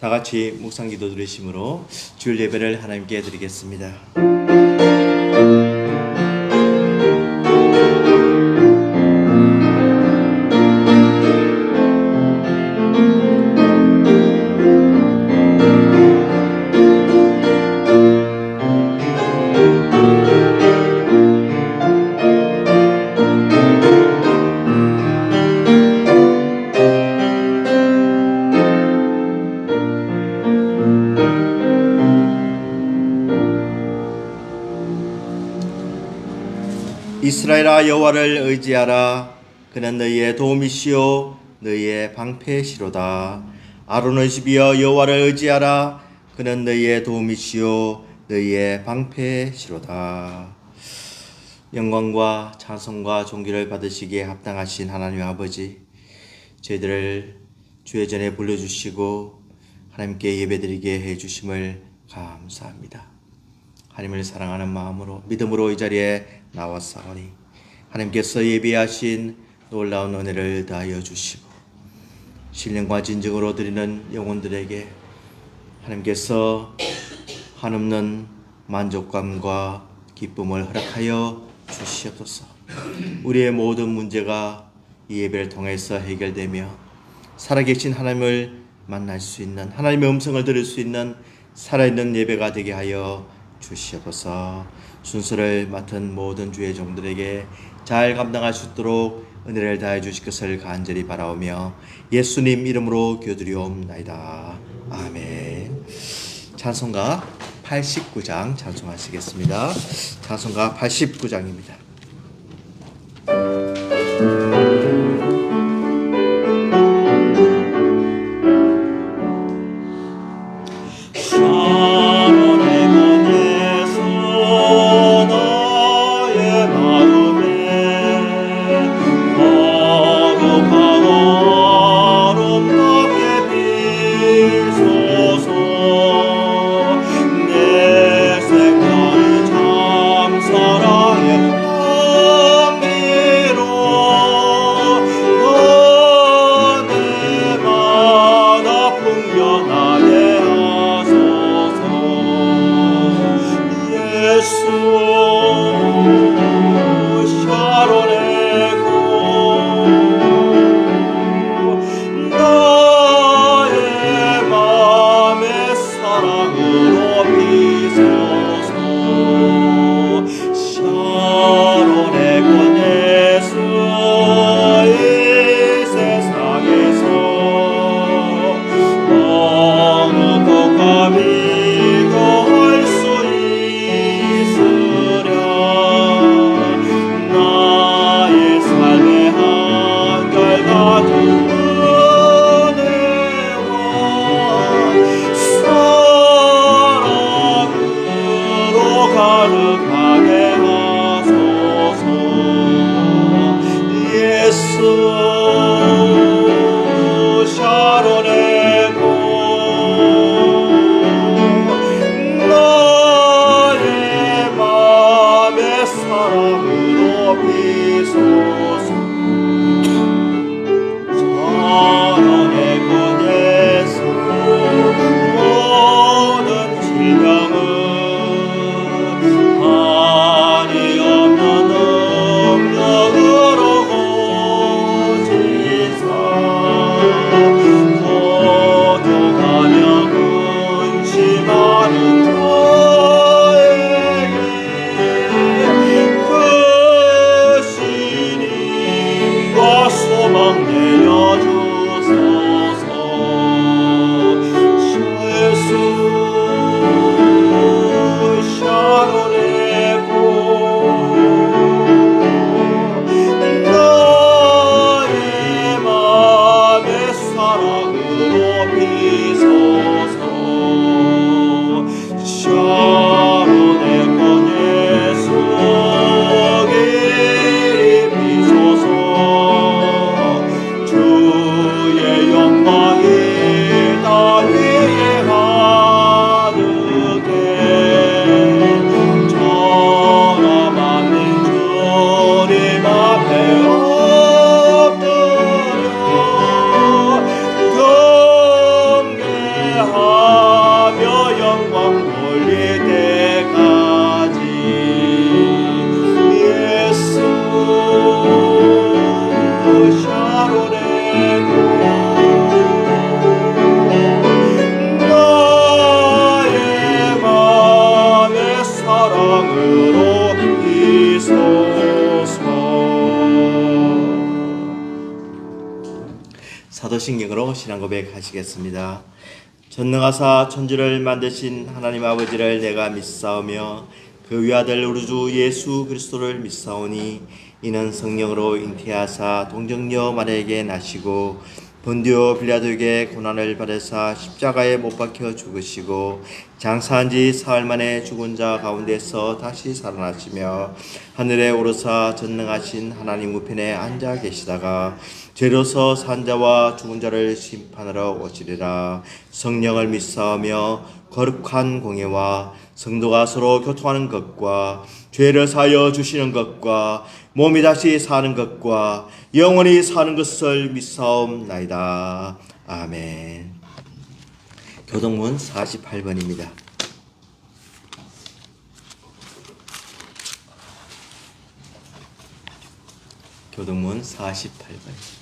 다 같이 묵상기도 드리심으로 주일 예배를 하나님께 드리겠습니다. 이스라엘아, 여호와를 의지하라. 그는 너희의 도움이시요 너희의 방패시로다. 아론의 집이여, 여호와를 의지하라. 그는 너희의 도움이시요 너희의 방패시로다. 영광과 찬송과 존귀를 받으시기에 합당하신 하나님 아버지, 저희들을 주의 전에 불러주시고 하나님께 예배드리게 해주심을 감사합니다. 하나님을 사랑하는 마음으로 믿음으로 이 자리에 나왔사오니 하나님께서 예비하신 놀라운 은혜를 다하여 주시고 신령과 진정으로 드리는 영혼들에게 하나님께서 한없는 만족감과 기쁨을 허락하여 주시옵소서. 우리의 모든 문제가 이 예배를 통해서 해결되며 살아계신 하나님을 만날 수 있는, 하나님의 음성을 들을 수 있는 살아있는 예배가 되게 하여 주시옵소서. 순서를 맡은 모든 주의 종들에게 잘 감당할 수 있도록 은혜를 다해 주실 것을 간절히 바라오며 예수님 이름으로 기도드리옵나이다. 아멘. 찬송가 89장 찬송하시겠습니다. 찬송가 89장입니다. 사도신경으로 신앙 고백하시겠습니다. 전능하사 천지를 만드신 하나님 아버지를 내가 믿사오며 그 위아들 우리 주 예수 그리스도를 믿사오니 이는 성령으로 잉태하사 동정녀 마리아에게 나시고 본디오 빌라도에게 고난을 받으사 십자가에 못 박혀 죽으시고 장사한 지 사흘 만에 죽은 자 가운데서 다시 살아나시며 하늘에 오르사 전능하신 하나님 우편에 앉아 계시다가 죄로서 산 자와 죽은 자를 심판하러 오시리라. 성령을 믿사오며 거룩한 공예와 성도가 서로 교통하는 것과 죄를 사하여 주시는 것과 몸이 다시 사는 것과 영원히 사는 것을 믿사옵나이다. 아멘. 교동문 48번입니다. 교동문 48번입니다.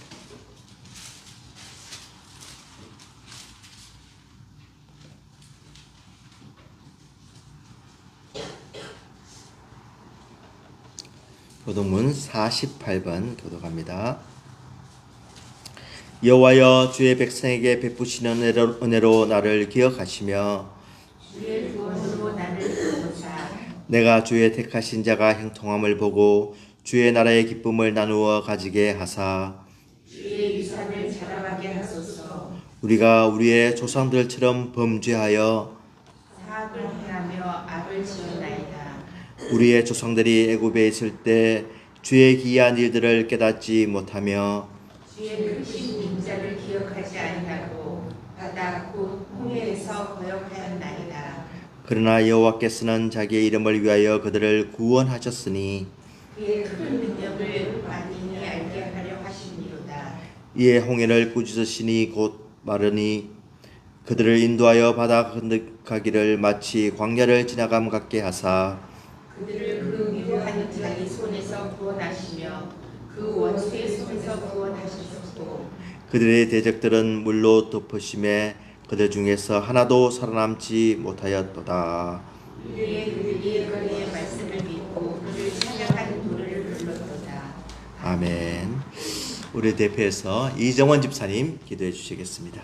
교동문 48번 교독합니다. 여호와여 주의 백성에게 베푸시는 은혜로 나를 기억하시며 주의 구원으로 나를 도우사 내가 주의 택하신 자가 형통함을 보고 주의 나라의 기쁨을 나누어 가지게 하사 주의 유산을 자라가게 하소서. 우리가 우리의 조상들처럼 범죄하여 사악을 행하며 악을 지었나이다. 우리의 조상들이 애굽에 있을 때 주의 기이한 일들을 깨닫지 못하며 주의 크신 인자를 기억하지 아니하고 바다 곧 홍해에서 거역하였나이다. 그러나 여호와께서는 자기의 이름을 위하여 그들을 구원하셨으니 그의 큰 능력을 만인이 알게 하려 하심이로다. 이에 홍해를 꾸짖으시니 곧 마르니 그들을 인도하여 바다 건너가기를 마치 광야를 지나감 같게 하사 그들을 그 미워하는 자의 손에서 구원하시며 그 원수의 손에서 구원하셨고 그들의 대적들은 물로 덮으심에 그들 중에서 하나도 살아남지 못하였도다. 이에 그들이 그의 말씀을 믿고 그를 찬양하는 노래를 불렀도다. 아멘. 우리 대표에서 이정원 집사님 기도해 주시겠습니다.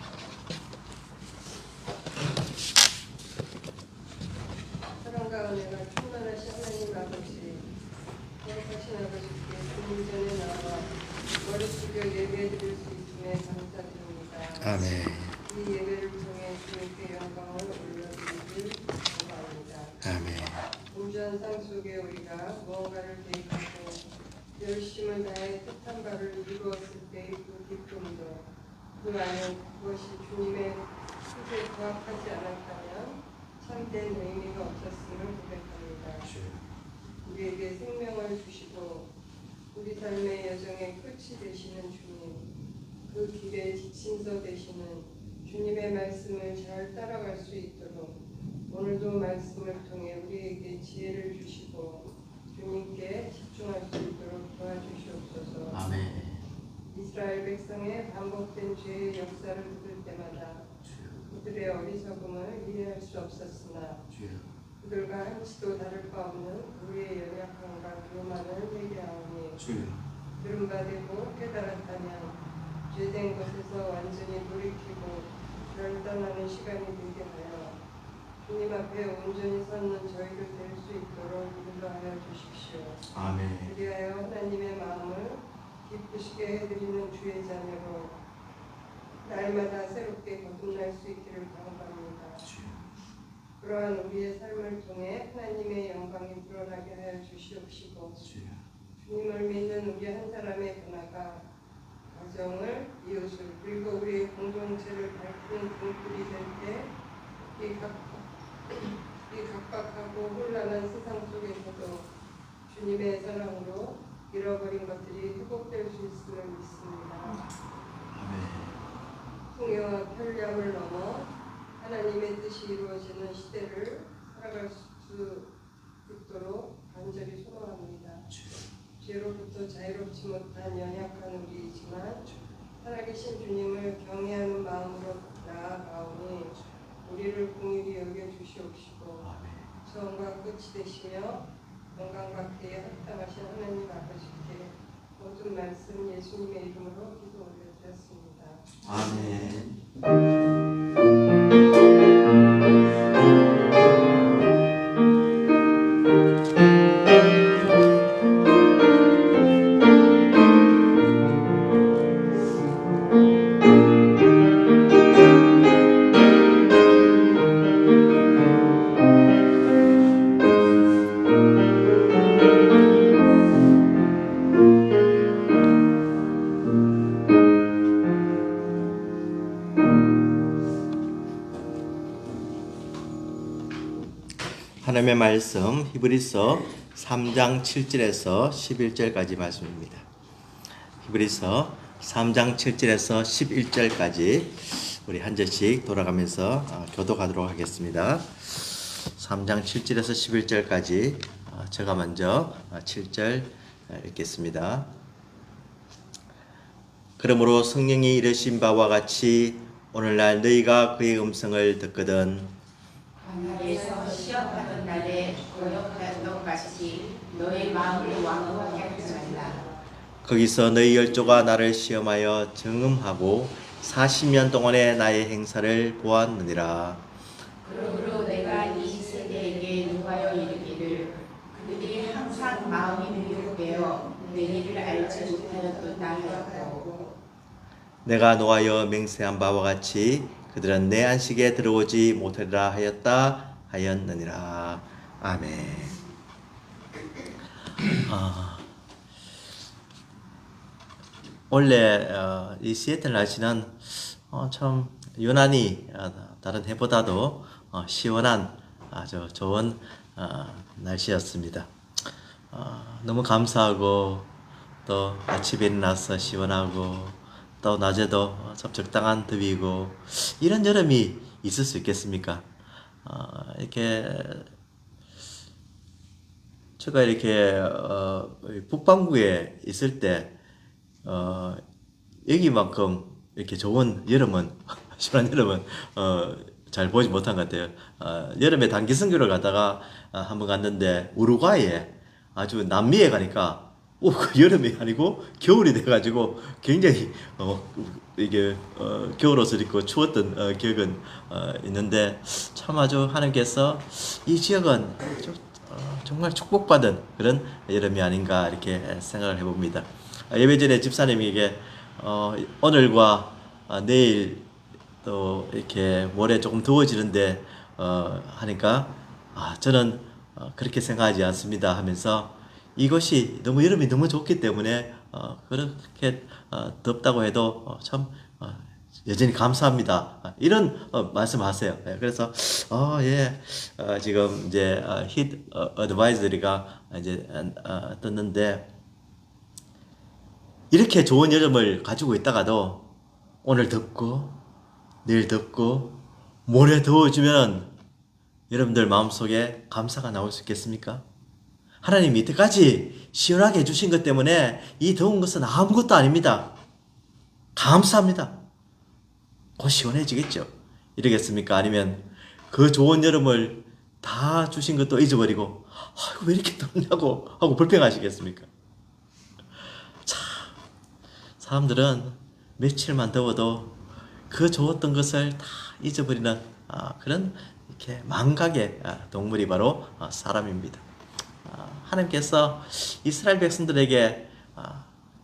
사랑과 은혜가 충만하신 하나님 아버지, 거룩하신 아버지께 주님 전에 나와 머리 숙여 예배드릴 수 있음에 감사드립니다. 아멘. 이 예배를 통해 주님께 영광을 올려드리길 원합니다. 아멘. 운전상 속에 우리가 무언가를 계획하고 열심을 다해 뜻한 바를 이루었을 때의 그 기쁨도 그 안에 그것이 주님의 뜻에 부합하지 않았다면 참된 의미가 없었음을 고백합니다. 우리에게 생명을 주시고 우리 삶의 여정의 끝이 되시는 주님, 그 길에 지침서 되시는 주님의 말씀을 잘 따라갈 수 있도록 오늘도 말씀을 통해 우리에게 지혜를 주시고 주님께 집중할 수 있도록 도와주시옵소서. 아멘. 이스라엘 백성의 반복된 죄의 역사를 들을 때마다 그들의 어리석음을 이해할 수 없었으나 그들과 한치도 다를 바 없는 우리의 연약함과 교만을 회개하오니 들은 바 되고 깨달았다면 죄된 것에서 완전히 돌이키고 결단하는 시간이 되게 하여 주님 앞에 온전히 섰는 저희를 될 수 있도록 인도하여 주십시오. 아멘. 그리하여 하나님의 마음을 기쁘시게 해드리는 주의 자녀로 날마다 새롭게 거듭날 수 있기를 바랍니다. 그러한 우리의 삶을 통해 하나님의 영광이 드러나게 하여 주시옵시고 주님을 믿는 우리 한 사람의 변화가 가정을, 이웃을, 그리고 우리의 공동체를 밝히는 등불이 될 때 이 각박하고 혼란한 세상 속에서도 주님의 사랑으로 잃어버린 것들이 회복될 수 있음을 믿습니다. 풍요와 편리함을 넘어 하나님의 뜻이 이루어지는 시대를 살아갈 수 있도록 간절히 소망합니다. 죄로부터 자유롭지 못한 연약한 우리이지만 살아계신 주님을 경외하는 마음으로 나아가오니 우리를 긍휼히 여겨 주시옵시고 처음과 끝이 되시며 영광과 쾌에 합당하신 하나님 아버지께 모든 말씀 예수님의 이름으로 기도 올려드렸습니다. 아멘. 하나님의 말씀 히브리서 3장 7절에서 11절까지 말씀입니다. 히브리서 3장 7절에서 11절까지 우리 한 절씩 돌아가면서 교독하도록 하겠습니다. 3장 7절에서 11절까지 제가 먼저 7절 읽겠습니다. 그러므로 성령이 이르신 바와 같이 오늘날 너희가 그의 음성을 듣거든 광야에서 시험하던 날에 고역한 것 같이 너의 마음을 완고하게 하지 말라. 거기서 너희 열조가 나를 시험하여 정음하고 40년 동안의 나의 행사를 보았느니라. 그러므로 내가 이 세대에게 누가여 이르기를 그들이 항상 마음이 미혹되어 내 일을 알지 못하였도다 하였고 내가 노하여 맹세한 바와 같이 그들은 내 안식에 들어오지 못하리라 하였느니라. 아멘. 원래 이 시애틀 날씨는 참 유난히 다른 해보다도 시원한 아주 좋은 날씨였습니다. 너무 감사하고 또 아침에 일어나서 시원하고 또 낮에도 참 적당한 더위고 이런 여름이 있을 수 있겠습니까? 이렇게 제가 이렇게 북반구에 있을 때 여기만큼 이렇게 좋은 여름은 시원한 여름은 잘 보지 못한 것 같아요. 여름에 단기 선교를 가다가 한번 갔는데 우루과이에 아주 남미에 가니까 그 여름이 아니고 겨울이 돼가지고 굉장히 이게 겨울옷을 입고 추웠던 기억은 있는데 참 아주 하나님께서 이 지역은 정말 축복받은 그런 여름이 아닌가 이렇게 생각을 해봅니다. 예배 전에 집사님에게 오늘과 내일 또 이렇게 모레 조금 더워지는데 하니까 저는 그렇게 생각하지 않습니다 하면서 이것이 너무 여름이 너무 좋기 때문에 그렇게 덥다고 해도 참 여전히 감사합니다. 이런 말씀하세요. 그래서 지금 이제 히트 어드바이저리가 이제 떴는데 이렇게 좋은 여름을 가지고 있다가도 오늘 덥고 내일 덥고 모레 더워지면 여러분들 마음속에 감사가 나올 수 있겠습니까? 하나님이 이때까지 시원하게 해주신 것 때문에 이 더운 것은 아무것도 아닙니다. 감사합니다. 곧 시원해지겠죠. 이러겠습니까? 아니면 그 좋은 여름을 다 주신 것도 잊어버리고 왜 이렇게 덥냐고 하고 불평하시겠습니까? 참 사람들은 며칠만 더워도 그 좋았던 것을 다 잊어버리는 그런 이렇게 망각의 동물이 바로 사람입니다. 하나님께서 이스라엘 백성들에게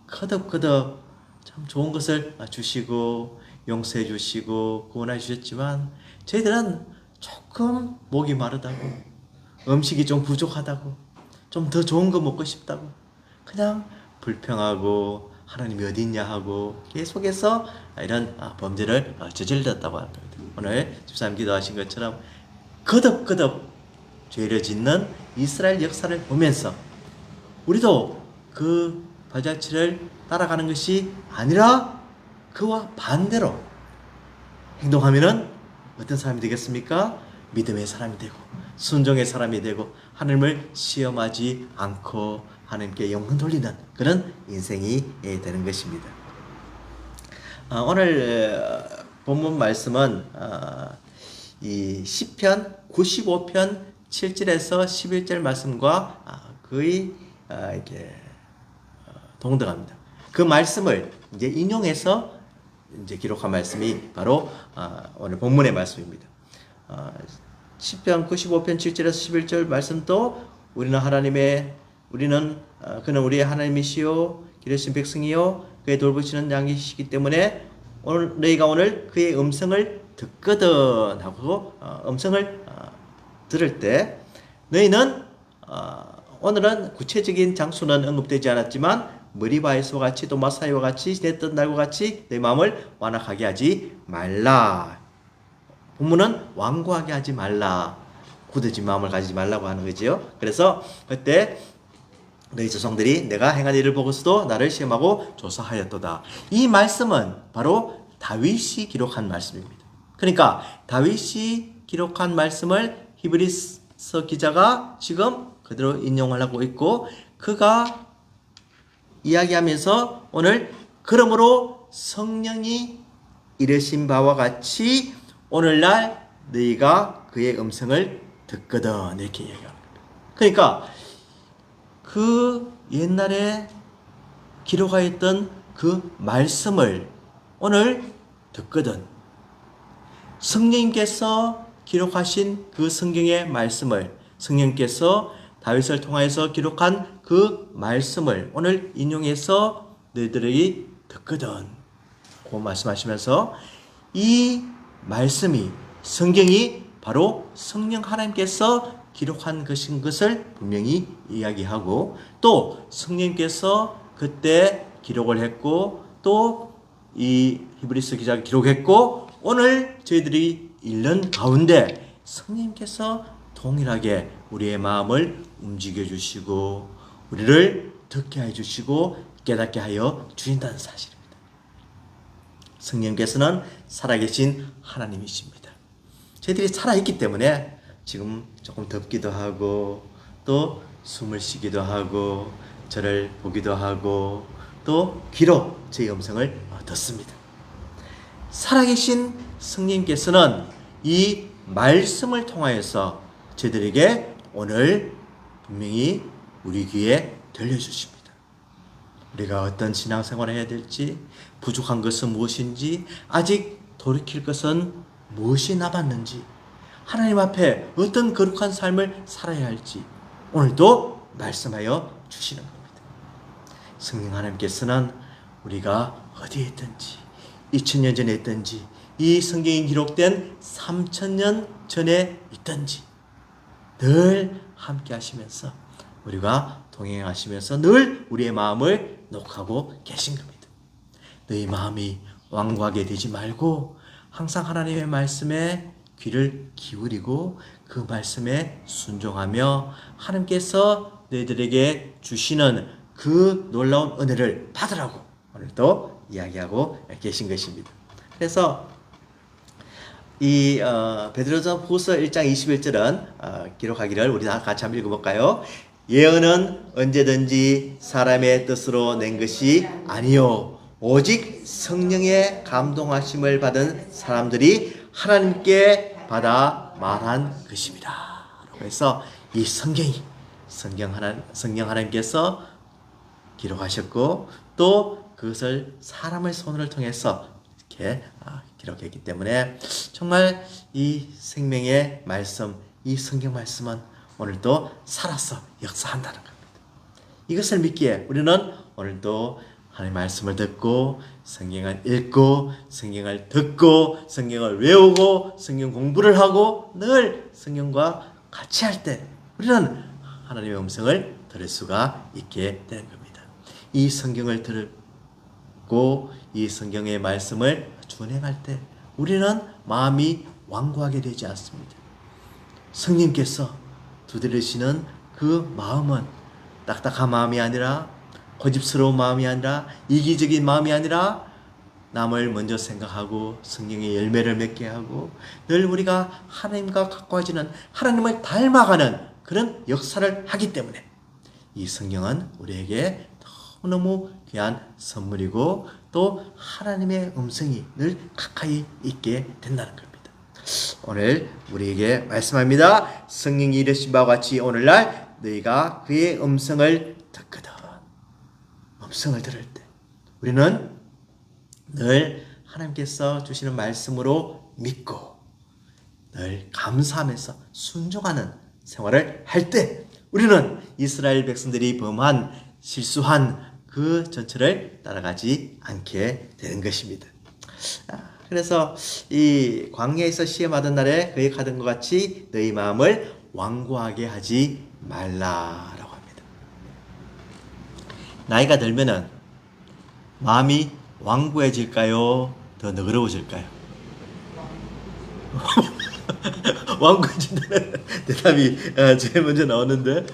거듭거듭 참 좋은 것을 주시고 용서해 주시고 구원해 주셨지만 저희들은 조금 목이 마르다고 음식이 좀 부족하다고 좀 더 좋은 거 먹고 싶다고 그냥 불평하고 하나님이 어디 있냐 하고 계속해서 이런 범죄를 저질렀다고 합니다. 오늘 집사님 기도하신 것처럼 거듭거듭 죄를 짓는 이스라엘 역사를 보면서 우리도 그 발자취를 따라가는 것이 아니라 그와 반대로 행동하면은 어떤 사람이 되겠습니까? 믿음의 사람이 되고 순종의 사람이 되고 하나님을 시험하지 않고 하나님께 영혼 돌리는 그런 인생이 되는 것입니다. 오늘 본문 말씀은 이 시편 95편 7절에서 11절 말씀과 거의 이렇게 동등합니다. 그 말씀을 이제 인용해서 이제 기록한 말씀이 바로 오늘 본문의 말씀입니다. 시편 95편 7절에서 11절 말씀도 그는 우리의 하나님이시요 기르신 백성이요 그의 돌보시는 양이시기 때문에 너희가 오늘 그의 음성을 듣거든 하고 음성을 들을 때 너희는 오늘은 구체적인 장소는 언급되지 않았지만 머리바에서와 같이 또 마사이와 같이 냈던 날과 같이 내 마음을 완악하게 하지 말라. 본문은 완고하게 하지 말라. 굳어진 마음을 가지지 말라고 하는 거지요. 그래서 그때 너희 조상들이 내가 행한 일을 보고서도 나를 시험하고 조사하였도다. 이 말씀은 바로 다윗이 기록한 말씀입니다. 그러니까 다윗이 기록한 말씀을 히브리서 기자가 지금 그대로 인용하고 있고 그가 이야기하면서 오늘 그러므로 성령이 이르신 바와 같이 오늘날 너희가 그의 음성을 듣거든 이렇게 얘기합니다. 그러니까 그 옛날에 기록하였던 그 말씀을 오늘 듣거든 성령님께서 기록하신 그 성경의 말씀을 성령님께서 다윗을 통하여서 기록한 그 말씀을 오늘 인용해서 너희들이 듣거든 그 말씀하시면서 이 말씀이 성경이 바로 성령 하나님께서 기록한 것인 것을 분명히 이야기하고 또 성령님께서 그때 기록을 했고 또 이 히브리서 기자가 기록했고 오늘 저희들이 읽는 가운데 성령님께서 동일하게 우리의 마음을 움직여 주시고 우리를 듣게 해 주시고 깨닫게 하여 주신다는 사실입니다. 성령께서는 살아계신 하나님이십니다. 저희들이 살아있기 때문에 지금 조금 덥기도 하고 또 숨을 쉬기도 하고 저를 보기도 하고 또 귀로 제 음성을 듣습니다. 살아계신 성령께서는 이 말씀을 통하여서 저희들에게 오늘 분명히 우리 귀에 들려주십니다. 우리가 어떤 신앙생활을 해야 될지 부족한 것은 무엇인지 아직 돌이킬 것은 무엇이 남았는지 하나님 앞에 어떤 거룩한 삶을 살아야 할지 오늘도 말씀하여 주시는 겁니다. 성령 하나님께서는 우리가 어디에 있든지 2000년 전에 있든지 이 성경이 기록된 3000년 전에 있든지 늘 함께 하시면서 우리가 동행하시면서 늘 우리의 마음을 녹하고 계신 겁니다. 너희 마음이 완고하게 되지 말고 항상 하나님의 말씀에 귀를 기울이고 그 말씀에 순종하며 하나님께서 너희들에게 주시는 그 놀라운 은혜를 받으라고 오늘도 이야기하고 계신 것입니다. 그래서 이 베드로전서 후서 1장 21절은 기록하기를 우리 다 같이 한번 읽어볼까요? 예언은 언제든지 사람의 뜻으로 낸 것이 아니요 오직 성령의 감동하심을 받은 사람들이 하나님께 받아 말한 것입니다. 그래서 이 성경이 성령 하나님께서 기록하셨고 또 그것을 사람의 손을 통해서 이렇게 기록했기 때문에 정말 이 생명의 말씀, 이 성경 말씀은 오늘도 살아서 역사한다는 겁니다. 이것을 믿기에 우리는 오늘도 하나님의 말씀을 듣고 성경을 읽고 성경을 듣고 성경을 외우고 성경 공부를 하고 늘 성경과 같이 할 때 우리는 하나님의 음성을 들을 수가 있게 되는 겁니다. 이 성경을 듣고 이 성경의 말씀을 준행할 때 우리는 마음이 완고하게 되지 않습니다. 성령께서 두드리시는 그 마음은 딱딱한 마음이 아니라 고집스러운 마음이 아니라 이기적인 마음이 아니라 남을 먼저 생각하고 성령의 열매를 맺게 하고 늘 우리가 하나님과 가까워지는 하나님을 닮아가는 그런 역사를 하기 때문에 이 성경은 우리에게 너무너무 귀한 선물이고 또 하나님의 음성이 늘 가까이 있게 된다는 겁니다. 오늘 우리에게 말씀합니다. 성령이 이르신 바와 같이 오늘날 너희가 그의 음성을 듣거든. 음성을 들을 때 우리는 늘 하나님께서 주시는 말씀으로 믿고 늘 감사하면서 순종하는 생활을 할 때 우리는 이스라엘 백성들이 범한 실수한 그 전철을 따라가지 않게 되는 것입니다. 그래서 이 광야에서 시험하던 날에 그에 가던 것 같이 너희 마음을 완고하게 하지 말라라고 합니다. 나이가 들면은 마음이 완고해질까요? 더 너그러워질까요? 완고해진다는 대답이 제일 먼저 나오는데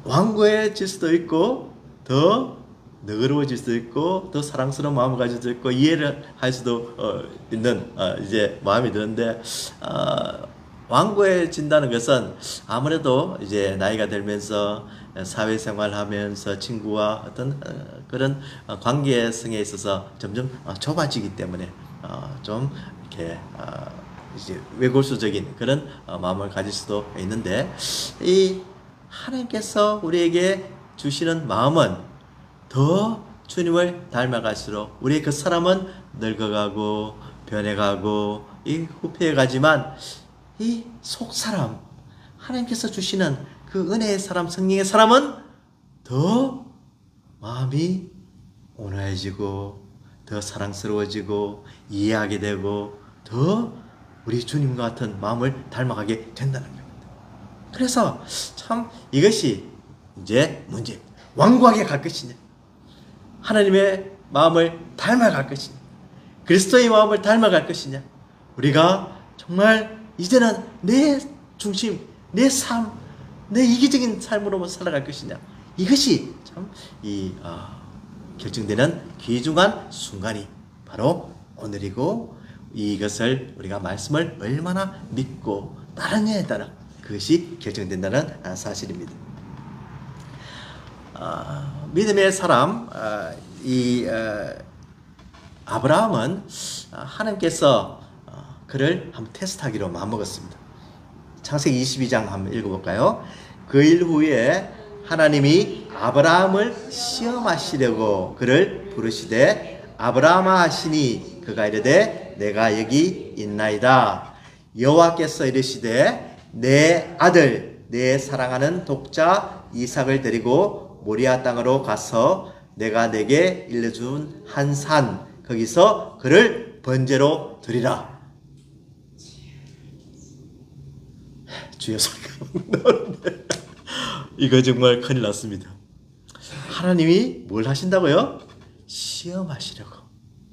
완고해질 수도 있고 더 너그러워질 수도 있고 더 사랑스러운 마음을 가질 수도 있고 이해를 할 수도 있는 이제 마음이 드는데 완고해진다는 것은 아무래도 이제 나이가 들면서 사회생활하면서 친구와 어떤 그런 관계성에 있어서 점점 좁아지기 때문에 좀 이렇게 이제 외골수적인 그런 마음을 가질 수도 있는데 이 하나님께서 우리에게 주시는 마음은 더 주님을 닮아갈수록 우리의 그 사람은 늙어가고 변해가고 이 후패해가지만 이 속사람 하나님께서 주시는 그 은혜의 사람 성령의 사람은 더 마음이 온화해지고 더 사랑스러워지고 이해하게 되고 더 우리 주님과 같은 마음을 닮아가게 된다는 겁니다. 그래서 참 이것이 이제 문제. 완고하게 갈 것이냐, 하나님의 마음을 닮아갈 것이냐, 그리스도의 마음을 닮아갈 것이냐, 우리가 정말 이제는 내 중심, 내 삶, 내 이기적인 삶으로 살아갈 것이냐, 이것이 참 결정되는 귀중한 순간이 바로 오늘이고 이것을 우리가 말씀을 얼마나 믿고 따르느냐에 따라 그것이 결정된다는 사실입니다. 믿음의 사람 아브라함은 하나님께서 그를 한번 테스트하기로 마음먹었습니다. 창세기 22장 한번 읽어볼까요? 그 일 후에 하나님이 아브라함을 시험하시려고 그를 부르시되 아브라함아 하시니 그가 이르되 내가 여기 있나이다. 여호와께서 이르시되 내 아들 내 사랑하는 독자 이삭을 데리고 모리아 땅으로 가서 내가 내게 일러준 한 산 거기서 그를 번제로 드리라. 주여 나오는데 이거 정말 큰일 났습니다. 하나님이 뭘 하신다고요? 시험하시려고.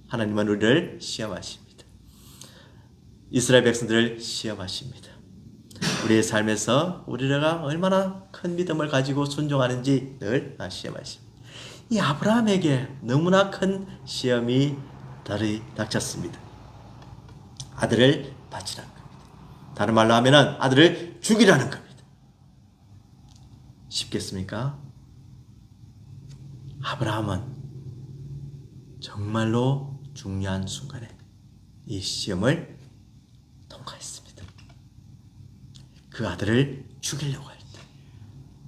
하나님은 우리를 시험하십니다. 이스라엘 백성들을 시험하십니다. 우리의 삶에서 우리가 얼마나 큰 믿음을 가지고 순종하는지 늘 시험하십니다. 이 아브라함에게 너무나 큰 시험이 닥쳤습니다. 아들을 바치라는 겁니다. 다른 말로 하면 아들을 죽이라는 겁니다. 쉽겠습니까? 아브라함은 정말로 중요한 순간에 이 시험을 통과했습니다. 그 아들을 죽이려고 할 때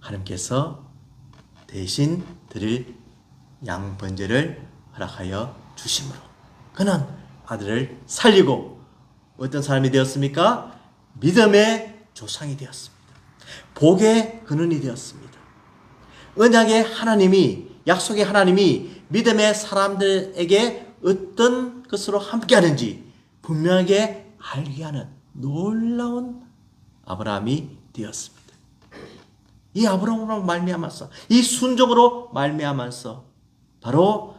하나님께서 대신 드릴 양 번제를 허락하여 주심으로 그는 아들을 살리고 어떤 사람이 되었습니까? 믿음의 조상이 되었습니다. 복의 근원이 되었습니다. 언약의 하나님이, 약속의 하나님이 믿음의 사람들에게 어떤 것으로 함께하는지 분명하게 알게 하는 놀라운 아브라함이 되었습니다. 이 아브라함으로 말미암아서, 이 순종으로 말미암아서 바로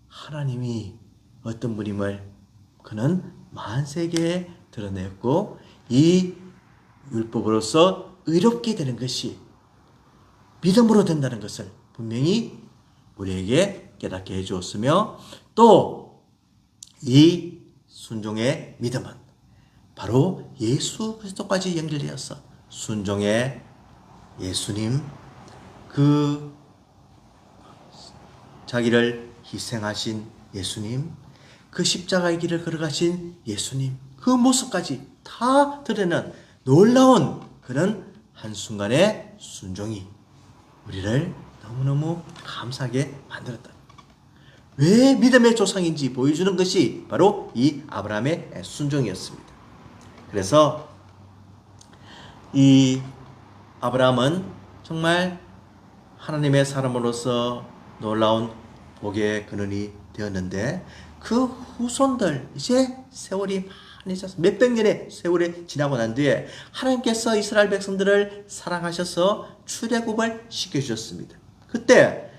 하나님이 어떤 분임을 그는 만세계에 드러냈고 이 율법으로서 의롭게 되는 것이 믿음으로 된다는 것을 분명히 우리에게 깨닫게 해주었으며 또 이 순종의 믿음은 바로 예수 그리스도까지 연결되어서 순종의 예수님, 그 자기를 희생하신 예수님, 그 십자가의 길을 걸어가신 예수님, 그 모습까지 다 드러내는 놀라운 그런 한순간의 순종이 우리를 너무너무 감사하게 만들었다. 왜 믿음의 조상인지 보여주는 것이 바로 이 아브라함의 순종이었습니다. 그래서 이 아브라함은 정말 하나님의 사람으로서 놀라운 복의 근원이 되었는데 그 후손들 이제 세월이 많이 지났습니다. 몇백 년의 세월이 지나고 난 뒤에 하나님께서 이스라엘 백성들을 사랑하셔서 출애굽을 시켜주셨습니다. 그때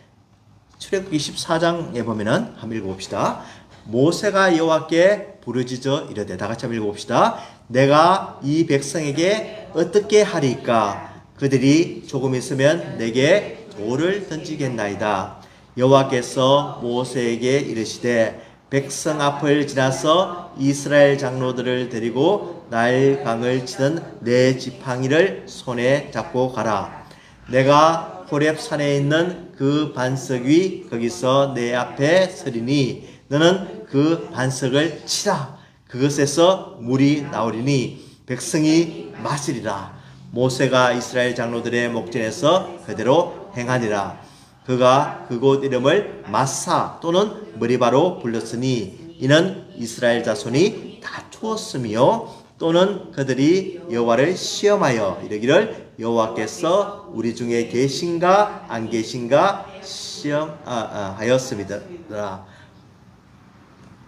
출애굽기 14장에 보면은 한번 읽어봅시다. 모세가 여호와께 부르짖어 이르되, 다 같이 한번 읽어봅시다. 내가 이 백성에게 어떻게 하리까? 그들이 조금 있으면 내게 돌을 던지겠나이다. 여호와께서 모세에게 이르시되, 백성 앞을 지나서 이스라엘 장로들을 데리고 나일 강을 치던 내 지팡이를 손에 잡고 가라. 내가 호렙 산에 있는 그 반석 위 거기서 내 앞에 서리니 너는 그 반석을 치라. 그것에서 물이 나오리니 백성이 마시리라. 모세가 이스라엘 장로들의 목전에서 그대로 행하니라. 그가 그곳 이름을 마사 또는 머리바로 불렀으니 이는 이스라엘 자손이 다투었으며 또는 그들이 여호와를 시험하여 이르기를 여호와께서 우리 중에 계신가 안 계신가 시험하였습니다.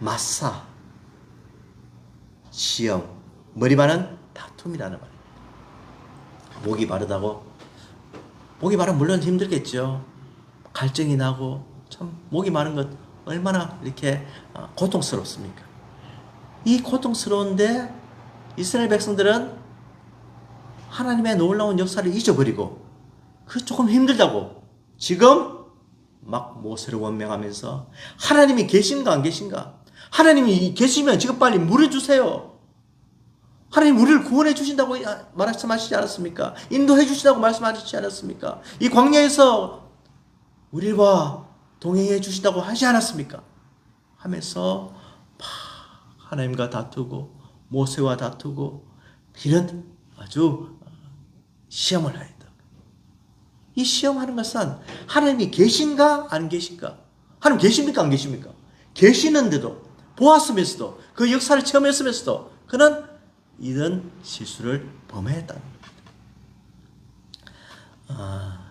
마사 시험, 머리바는 다툼이라는 말입니다. 목이 마르다고? 목이 마르면 물론 힘들겠죠. 갈증이 나고 참 목이 마른 것 얼마나 이렇게 고통스럽습니까? 이 고통스러운데 이스라엘 백성들은 하나님의 놀라운 역사를 잊어버리고 그 조금 힘들다고 지금 막 모세를 원명하면서 하나님이 계신가 안 계신가? 하나님이 계시면 지금 빨리 물을 주세요. 하나님 우리를 구원해 주신다고 말씀하시지 않았습니까? 인도해 주신다고 말씀하시지 않았습니까? 이 광야에서 우리와 동행해 주신다고 하지 않았습니까? 하면서 하나님과 다투고 모세와 다투고 이런 아주 시험을 하였다. 이 시험하는 것은 하나님이 계신가 안 계신가? 하나님 계십니까 안 계십니까? 계시는데도 보았으면서도 그 역사를 체험했으면서도 그는 이런 실수를 범했다는 겁니다.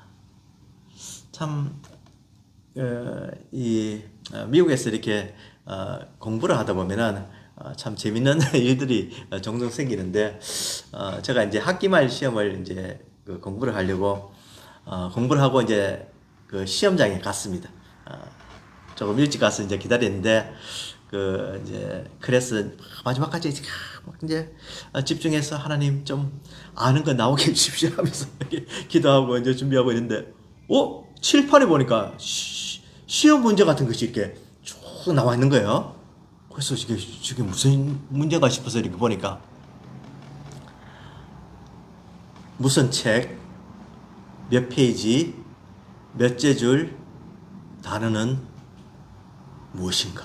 참 미국에서 이렇게 공부를 하다 보면은 참 재밌는 일들이 종종 생기는데 제가 이제 학기말 시험을 이제 공부를 하려고 공부를 하고 이제 그 시험장에 갔습니다. 조금 일찍 가서 이제 기다렸는데 그 이제 그래서 마지막까지 이제 집중해서 하나님 좀 아는 거 나오게 해주십시오 하면서 기도하고 이제 준비하고 있는데 칠판에 보니까 시험 문제 같은 것이 이렇게 쭉 나와 있는 거예요. 그래서 이게 무슨 문제가 싶어서 이렇게 보니까 무슨 책, 몇 페이지, 몇째 줄, 단어는 무엇인가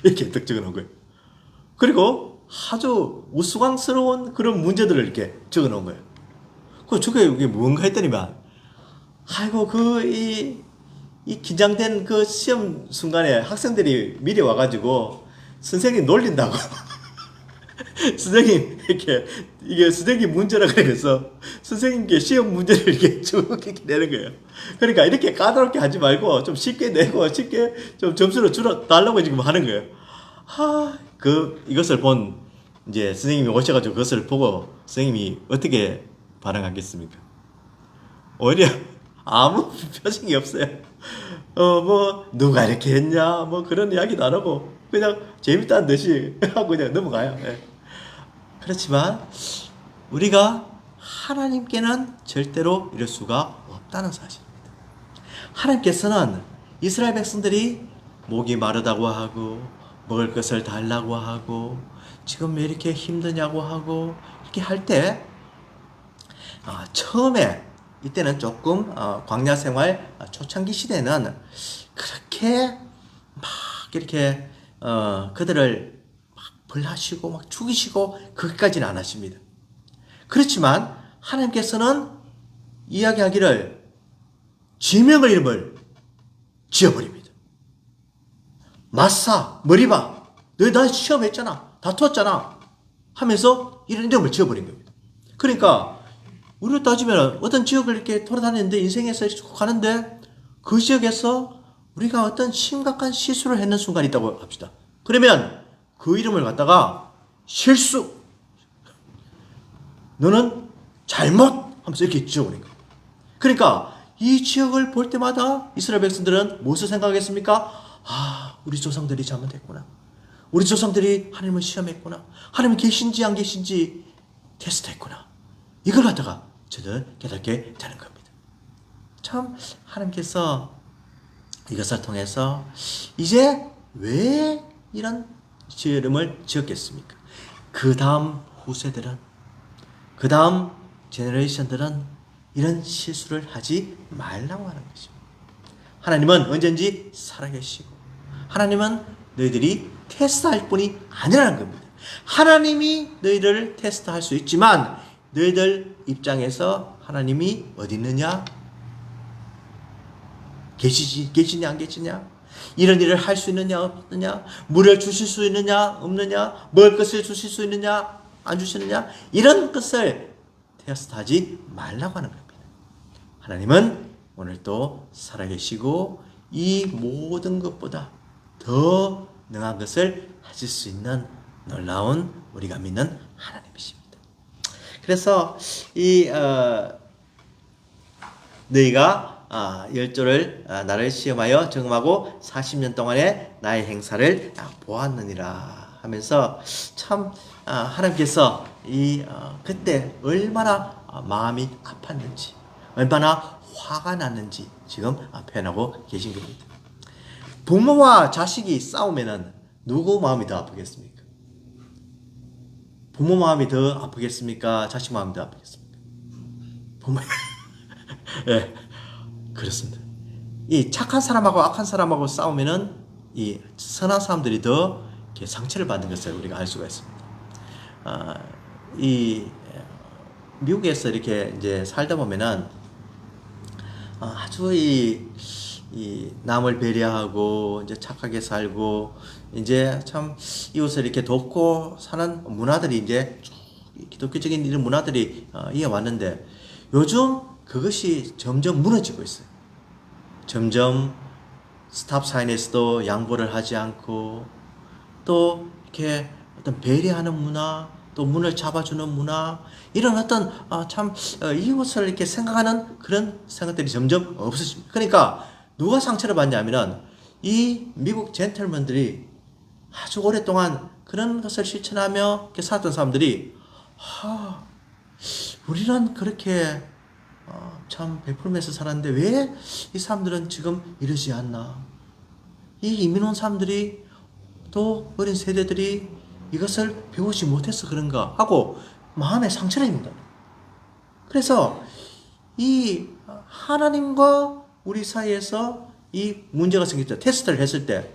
이렇게 딱 적어놓은 거예요. 그리고 아주 우스꽝스러운 그런 문제들을 이렇게 적어놓은 거예요. 저게 이게 뭔가 했더니만 아이고 이 긴장된 그 시험 순간에 학생들이 미리 와가지고 선생님 놀린다고 선생님 이게 선생님 문제라 그래서 선생님께 시험 문제를 이렇게 쭉 이렇게 내는 거예요. 그러니까 이렇게 까다롭게 하지 말고 좀 쉽게 내고 쉽게 좀 점수를 달라고 지금 하는 거예요. 이것을 본 이제 선생님이 오셔가지고 그것을 보고 선생님이 어떻게 반응하겠습니까? 오히려 아무 표정이 없어요. 누가 이렇게 했냐, 그런 이야기도 안 하고, 그냥 재밌다는 듯이 하고 그냥 넘어가요. 예. 그렇지만, 우리가 하나님께는 절대로 이럴 수가 없다는 사실입니다. 하나님께서는 이스라엘 백성들이 목이 마르다고 하고, 먹을 것을 달라고 하고, 지금 왜 이렇게 힘드냐고 하고, 이렇게 할 때, 처음에, 이때는 조금 광야 생활 초창기 시대는 그렇게 막 이렇게 그들을 막 벌하시고 막 죽이시고 그것까지는 안 하십니다. 그렇지만 하나님께서는 이야기하기를 지명의 이름을 지어버립니다. 마사, 머리바, 너희 나 시험했잖아, 다투었잖아 하면서 이런 이름을 지어버린 겁니다. 그러니까 우리로 따지면 어떤 지역을 이렇게 돌아다니는데 인생에서 쭉 가는데 그 지역에서 우리가 어떤 심각한 실수를 했는 순간이 있다고 합시다. 그러면 그 이름을 갖다가 실수, 너는 잘못 하면서 이렇게 지어버린 거예요. 그러니까 이 지역을 볼 때마다 이스라엘 백성들은 무엇을 생각했습니까? 아, 우리 조상들이 잘못했구나. 우리 조상들이 하나님을 시험했구나. 하나님이 계신지 안 계신지 테스트했구나. 이걸 갖다가 저들 깨닫게 되는 겁니다. 참 하나님께서 이것을 통해서 이제 왜 이런 이름을 지었겠습니까? 그 다음 후세들은, 그 다음 제너레이션들은 이런 실수를 하지 말라고 하는 거죠. 하나님은 언제든지 살아계시고 하나님은 너희들이 테스트할 뿐이 아니라는 겁니다. 하나님이 너희를 테스트할 수 있지만 너희들 입장에서 하나님이 어디 있느냐? 계시냐 안 계시냐? 이런 일을 할 수 있느냐 없느냐? 물을 주실 수 있느냐 없느냐? 먹을 것을 주실 수 있느냐 안 주시느냐? 이런 것을 테스트하지 말라고 하는 겁니다. 하나님은 오늘 또 살아계시고 이 모든 것보다 더 능한 것을 하실 수 있는 놀라운 우리가 믿는 하나님이십니다. 그래서 이 너희가 열조를 나를 시험하여 정하고 40년 동안의 나의 행사를 보았느니라 하면서 참 하나님께서 이 그때 얼마나 마음이 아팠는지, 얼마나 화가 났는지 지금 표현하고 계신 겁니다. 부모와 자식이 싸우면은 누구 마음이 더 아프겠습니까? 부모 마음이 더 아프겠습니까? 자식 마음이 더 아프겠습니까? 부모. 예, 그렇습니다. 이 착한 사람하고 악한 사람하고 싸우면은 이 선한 사람들이 더 이렇게 상처를 받는 것을 우리가 알 수가 있습니다. 이 미국에서 이렇게 이제 살다 보면은 아주 이 남을 배려하고 이제 착하게 살고 이제 참 이웃을 이렇게 돕고 사는 문화들이 이제 기독교적인 이런 문화들이 이어왔는데 요즘 그것이 점점 무너지고 있어요. 점점 스탑 사인에서도 양보를 하지 않고 또 이렇게 어떤 배려하는 문화, 또 문을 잡아주는 문화, 이런 어떤 참 이웃을 이렇게 생각하는 그런 생각들이 점점 없어집니다. 그러니까 누가 상처를 받냐면은 이 미국 젠틀맨들이 아주 오랫동안 그런 것을 실천하며 이렇게 살았던 사람들이 우리는 그렇게 참 베풀면서 살았는데 왜 이 사람들은 지금 이러지 않나? 이 이민 온 사람들이 또 어린 세대들이 이것을 배우지 못해서 그런가 하고 마음에 상처를 입는다. 그래서 이 하나님과 우리 사이에서 이 문제가 생길 때, 테스트를 했을 때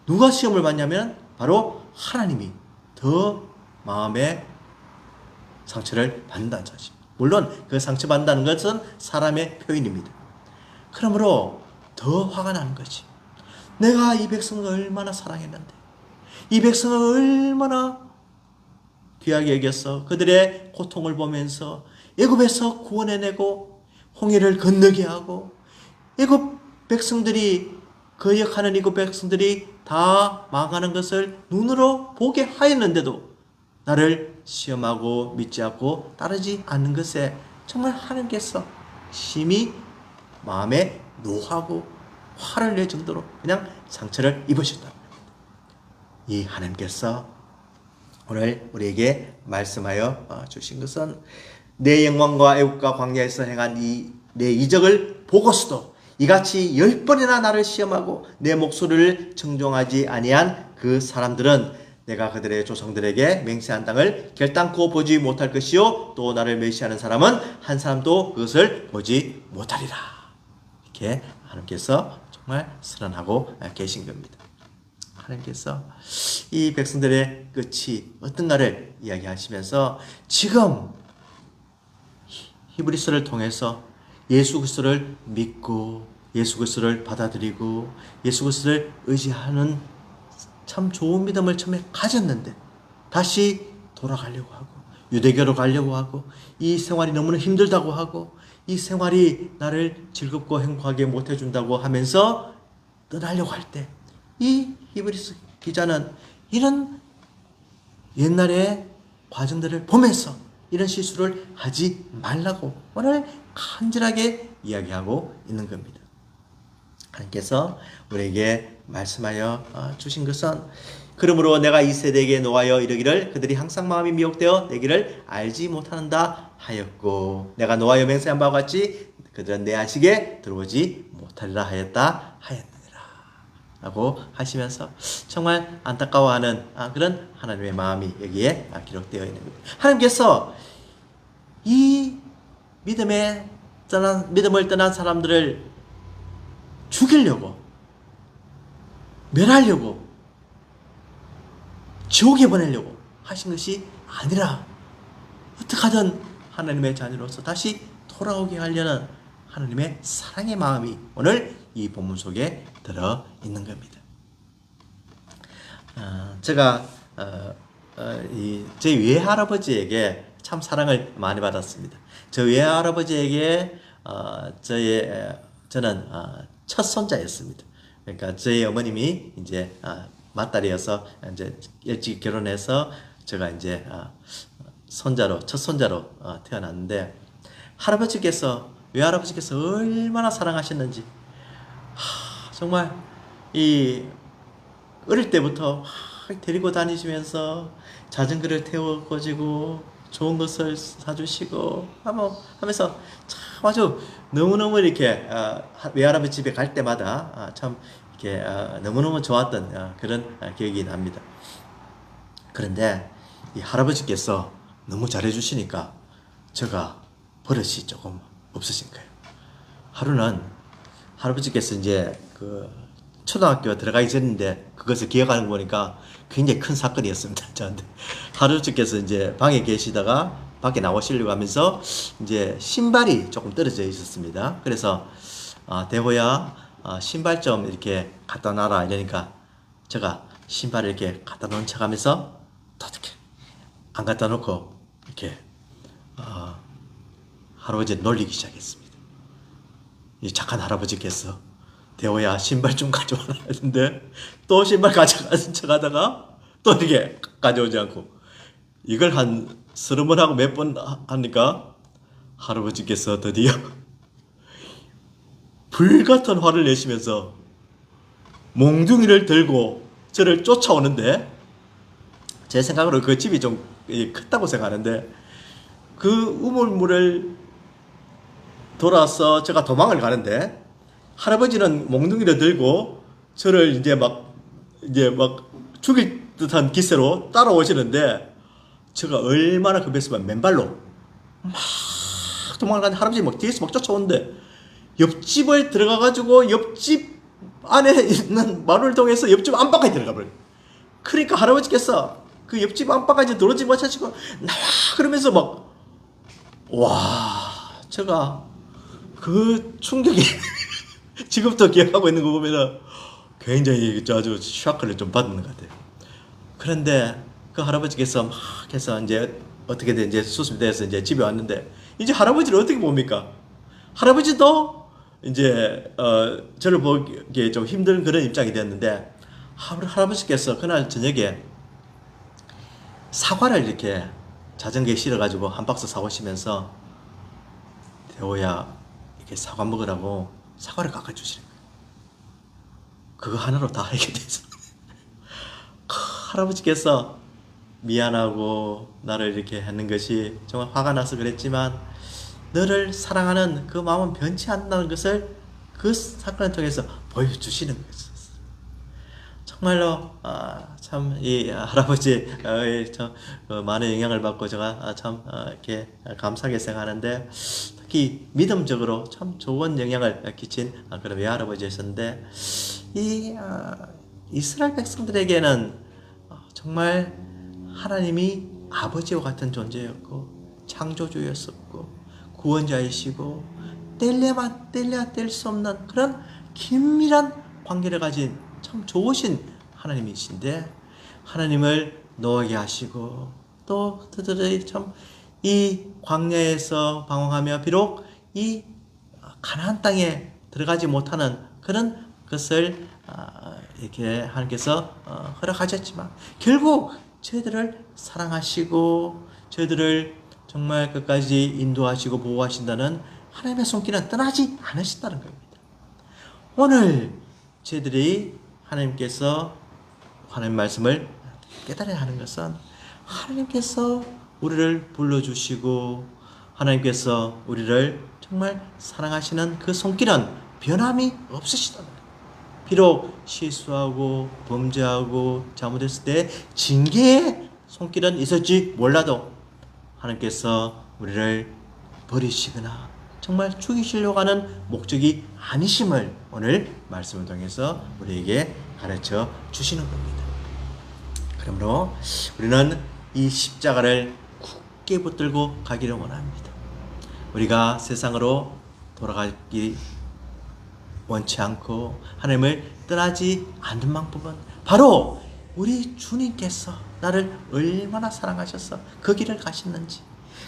누가 시험을 받냐면 바로 하나님이 더 마음에 상처를 받는다는 사실. 물론 그 상처받는다는 것은 사람의 표현입니다. 그러므로 더 화가 나는 거지. 내가 이 백성을 얼마나 사랑했는데, 이 백성을 얼마나 귀하게 여겼어. 그들의 고통을 보면서 애굽에서 구원해내고 홍해를 건너게 하고 애굽 백성들이 거역하는 애굽 백성들이 다 망하는 것을 눈으로 보게 하였는데도 나를 시험하고 믿지 않고 따르지 않는 것에 정말 하나님께서 심히 마음에 노하고 화를 낼 정도로 그냥 상처를 입으셨다. 이 하나님께서 오늘 우리에게 말씀하여 주신 것은 내 영광과 애국과 광야에서 행한 내 이적을 보고서도 이같이 10번이나 나를 시험하고 내 목소리를 청종하지 아니한 그 사람들은 내가 그들의 조상들에게 맹세한 땅을 결단코 보지 못할 것이요 또 나를 멸시하는 사람은 한 사람도 그것을 보지 못하리라. 이렇게 하나님께서 정말 선언하고 계신 겁니다. 하나님께서 이 백성들의 끝이 어떤가를 이야기하시면서 지금 히브리서를 통해서 예수 그리스도를 믿고 예수 그리스도를 받아들이고 예수 그리스도를 의지하는 참 좋은 믿음을 처음에 가졌는데 다시 돌아가려고 하고 유대교로 가려고 하고 이 생활이 너무나 힘들다고 하고 이 생활이 나를 즐겁고 행복하게 못해준다고 하면서 떠나려고 할 때 이 히브리서 기자는 이런 옛날의 과정들을 보면서 이런 실수를 하지 말라고 오늘 간절하게 이야기하고 있는 겁니다. 하나님께서 우리에게 말씀하여 주신 것은 그러므로 내가 이 세대에게 노하여 이르기를 그들이 항상 마음이 미혹되어 내기를 알지 못한다 하였고 내가 노하여 맹세한 바와 같이 그들은 내 안식에 들어오지 못하리라 하였느니라 라고 하시면서 정말 안타까워하는 그런 하나님의 마음이 여기에 기록되어 있는 겁니다. 하나님께서 이 믿음을 떠난 사람들을 죽이려고 멸하려고 지옥에 보내려고 하신 것이 아니라 어떻게 하든 하나님의 자녀로서 다시 돌아오게 하려는 하나님의 사랑의 마음이 오늘 이 본문 속에 들어 있는 겁니다. 제가 제 외할아버지에게 참 사랑을 많이 받았습니다. 저 외할아버지에게 저는 첫 손자였습니다. 그러니까 저희 어머님이 이제 맏딸이어서 이제 일찍 결혼해서 제가 이제 첫 손자로 태어났는데 외할아버지께서 얼마나 사랑하셨는지 정말 이 어릴 때부터 데리고 다니시면서 자전거를 태워가지고 좋은 것을 사주시고 하면서 참 아주 너무너무 이렇게 외할아버지 집에 갈 때마다 참 이렇게 너무너무 좋았던 그런 기억이 납니다. 그런데 이 할아버지께서 너무 잘해주시니까 제가 버릇이 조금 없으신 거예요. 하루는 할아버지께서 이제 그 초등학교 들어가기 전인데 그것을 기억하는 거 보니까 굉장히 큰 사건이었습니다. 저한테. 할아버지께서 이제 방에 계시다가 밖에 나오시려고 하면서 이제 신발이 조금 떨어져 있었습니다. 그래서 대호야 신발 좀 이렇게 갖다 놔라 이러니까 제가 신발을 이렇게 갖다 놓은 척 하면서 어떻게 안 갖다 놓고 이렇게 할아버지를 놀리기 시작했습니다. 이 착한 할아버지께서 대호야 신발 좀 가져와라 했는데 또 신발 가져가는 척 하다가 또 이렇게 가져오지 않고 이걸 한 30번 하고 몇 번 하니까 할아버지께서 드디어 불같은 화를 내시면서 몽둥이를 들고 저를 쫓아오는데 제 생각으로 그 집이 좀 컸다고 생각하는데 그 우물물을 돌아서 제가 도망을 가는데 할아버지는 몽둥이를 들고 저를 이제 막 죽일 듯한 기세로 따라오시는데 제가 얼마나 급했으면 맨발로 막 도망을 가는데 할아버지 막 뒤에서 막 쫓아오는데 옆집을 들어가가지고 옆집 안에 있는 마루를 통해서 옆집 안방까지 들어가 버려요. 그러니까 할아버지께서 그 옆집 안방까지 들어오지 못하시고 나와 그러면서 막 와 제가 그 충격이 지금도 기억하고 있는 거 보면은 굉장히 아주 샤크를 좀 받는 것 같아요. 그런데 그 할아버지께서 막 해서 이제 어떻게든 이제 수습이 돼서 이제 집에 왔는데 이제 할아버지를 어떻게 봅니까? 할아버지도 이제 저를 보기에 좀 힘든 그런 입장이 됐는데 할아버지께서 그날 저녁에 사과를 이렇게 자전거에 실어가지고 한 박스 사오시면서 대호야 이렇게 사과 먹으라고 사과를 깎아주시는 거예요. 그거 하나로 다 해결돼서 할아버지께서 미안하고 나를 이렇게 하는 것이 정말 화가 나서 그랬지만 너를 사랑하는 그 마음은 변치 않는다는 것을 그 사건을 통해서 보여주시는 거였어요. 정말로 참 이 할아버지 많은 영향을 받고 제가 참 이렇게 감사하게 생각하는데 특히 믿음적으로 참 좋은 영향을 끼친 그런 외할아버지였는데 이 이스라엘 백성들에게는 정말 하나님이 아버지와 같은 존재였고 창조주였었고 구원자이시고 뗄래야 뗄 수 없는 그런 긴밀한 관계를 가진 참 좋으신 하나님이신데, 하나님을 노하게 하시고 또 그들의 참 이 광야에서 방황하며 비록 이 가나안 땅에 들어가지 못하는 그런 것을 이렇게 하나님께서 허락하셨지만 결국 저희들을 사랑하시고 저희들을 정말 끝까지 인도하시고 보호하신다는 하나님의 손길은 떠나지 않으신다는 겁니다. 오늘 저희들이 하나님께서 하나님 말씀을 깨달아야 하는 것은, 하나님께서 우리를 불러주시고 하나님께서 우리를 정말 사랑하시는 그 손길은 변함이 없으시다는 거예요. 비록 실수하고 범죄하고 잘못했을 때 징계의 손길은 있을지 몰라도 하나님께서 우리를 버리시거나 정말 죽이시려고 하는 목적이 아니심을 오늘 말씀을 통해서 우리에게 가르쳐 주시는 겁니다. 그러므로 우리는 이 십자가를 굳게 붙들고 가기를 원합니다. 우리가 세상으로 돌아가기 원치 않고 하나님을 떠나지 않는 방법은 바로 우리 주님께서 나를 얼마나 사랑하셔서 그 길을 가셨는지,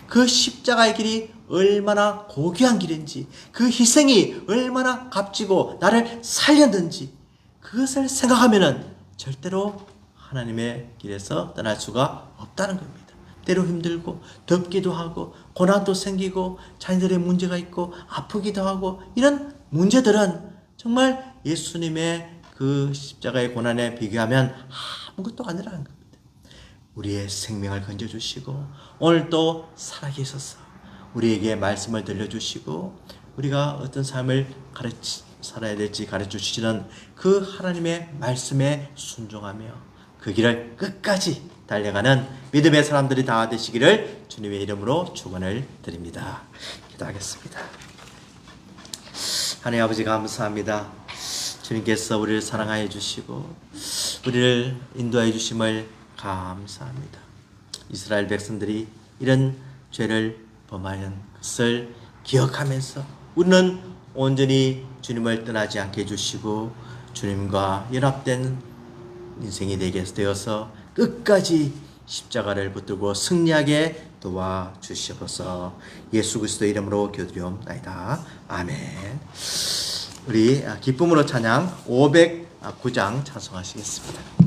그 십자가의 길이 얼마나 고귀한 길인지, 그 희생이 얼마나 값지고 나를 살렸는지, 그것을 생각하면은 절대로 하나님의 길에서 떠날 수가 없다는 겁니다. 때로 힘들고 덥기도 하고 고난도 생기고 자녀들의 문제가 있고 아프기도 하고, 이런 문제들은 정말 예수님의 그 십자가의 고난에 비교하면 아무것도 아니라는 겁니다. 우리의 생명을 건져주시고 오늘 또 살아계셔서 우리에게 말씀을 들려주시고 우리가 어떤 삶을 살아야 될지 가르쳐주시는 그 하나님의 말씀에 순종하며 그 길을 끝까지 달려가는 믿음의 사람들이 다 되시기를 주님의 이름으로 축원을 드립니다. 기도하겠습니다. 하나님 아버지, 감사합니다. 주님께서 우리를 사랑하여 주시고 우리를 인도하여 주심을 감사합니다. 이스라엘 백성들이 이런 죄를 범하는 것을 기억하면서 우리는 온전히 주님을 떠나지 않게 해주시고 주님과 연합된 인생이 되게 되어서 끝까지 십자가를 붙들고 승리하게 도와주시옵소서. 예수 그리스도의 이름으로 기도드리옵나이다. 아멘. 우리 기쁨으로 찬양 509장 찬송하시겠습니다.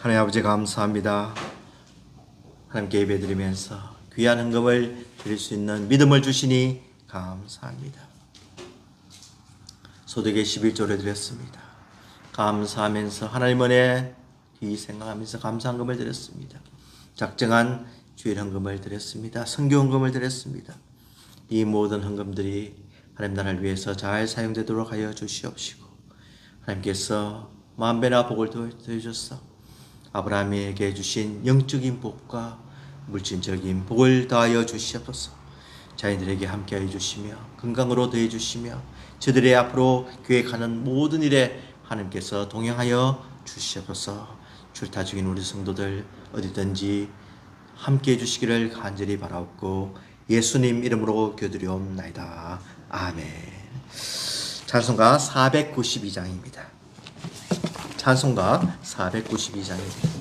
하나님 아버지, 감사합니다. 하나님께 예배드리면서 귀한 헌금을 드릴 수 있는 믿음을 주시니 감사합니다. 소득의 11조를 드렸습니다. 감사하면서 하나님 은혜 뒤 생각하면서 감사 헌금을 드렸습니다. 작정한 주일 헌금을 드렸습니다. 선교 헌금을 드렸습니다. 이 모든 헌금들이 하나님 나라를 위해서 잘 사용되도록 하여 주시옵시고, 하나님께서 만배나 복을 더해주셔서 아브라함에게 주신 영적인 복과 물질적인 복을 더하여 주시옵소서. 자녀들에게 함께하여 주시며 건강으로 더해 주시며 저들의 앞으로 계획하는 모든 일에 하나님께서 동행하여 주시옵소서. 줄타 죽인 우리 성도들 어디든지 함께해 주시기를 간절히 바라옵고 예수님 이름으로 기도드리옵나이다. 아멘. 찬송가 492장입니다. 찬송가 492장입니다.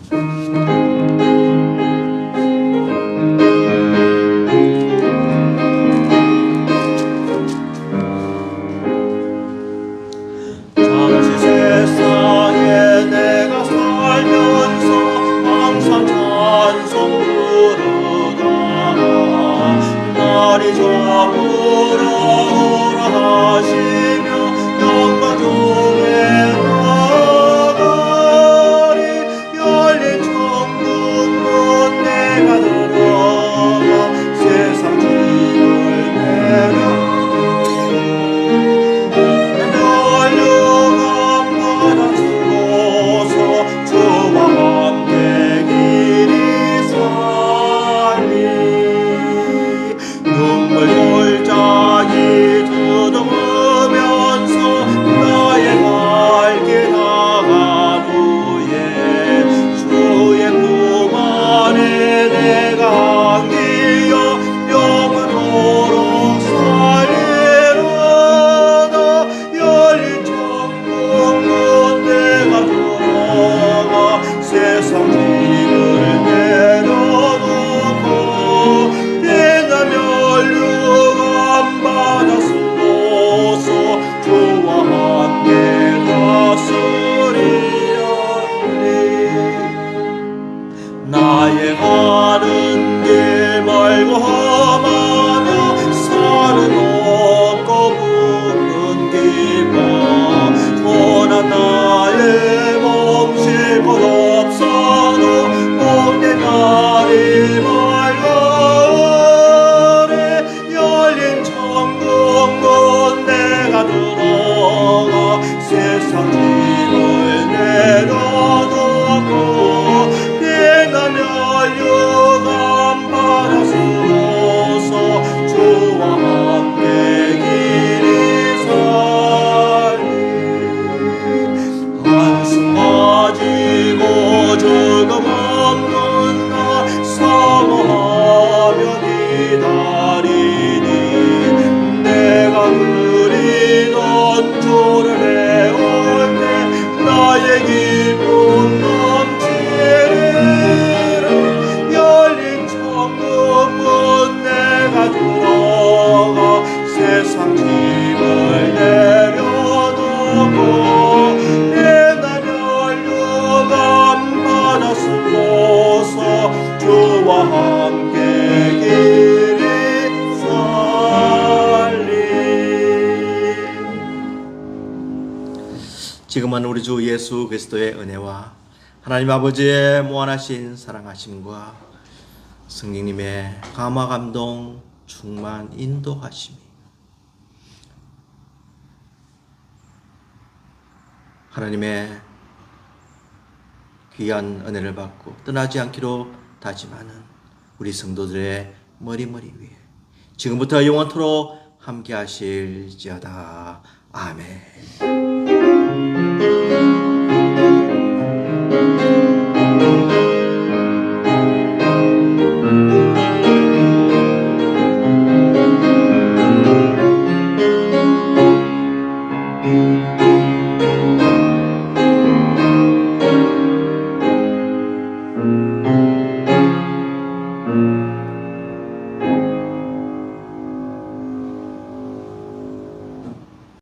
잠시 세상에 내가 살면서 항상 찬송 부르다가 날이 저물어 오라 하시며 영광 중에 나가리 열린 천국 문 내가 들어가 세상 짐을 내려 주와 함께 길이 살리 눈물 골짜기 더듬으면서 나의 발길 다가무에 주의 품 안에 내가 안기어 영원토록 살리로다 열린 천국 문 내가 들어가 세상 짐을 내려놓고 피나며 율류감 받았소서 주와 함께 다스리려니 나의 가는 길 말고 험하며 산은 없고 푸른 길과 떠난 나의 몸실 것 없어도 목내 날이 맑아오네 열린 천국 문 내가 들어가 세상 짐을 내려놓고 피나며 율류감 받았소서 주와 함께 길이 살리 한숨 가지고 조금 없는 나 사모하며 기다리니 내가 그리던 주를 해올 때 나의 기쁨 넘치리라 열린 천국 문 내가 들어가 세상 짐을 내려놓고 피나며 율류감 받았소서 주와 함께 길이 살리 지금은 우리 주 예수 그리스도의 은혜와 하나님 아버지의 무한하신 사랑하심과 성령님의 감화 감동 충만 인도하심이 하나님의 귀한 은혜를 받고 떠나지 않기로 다짐하는 우리 성도들의 머리머리 위에 지금부터 영원토록 함께 하실지어다. 아멘.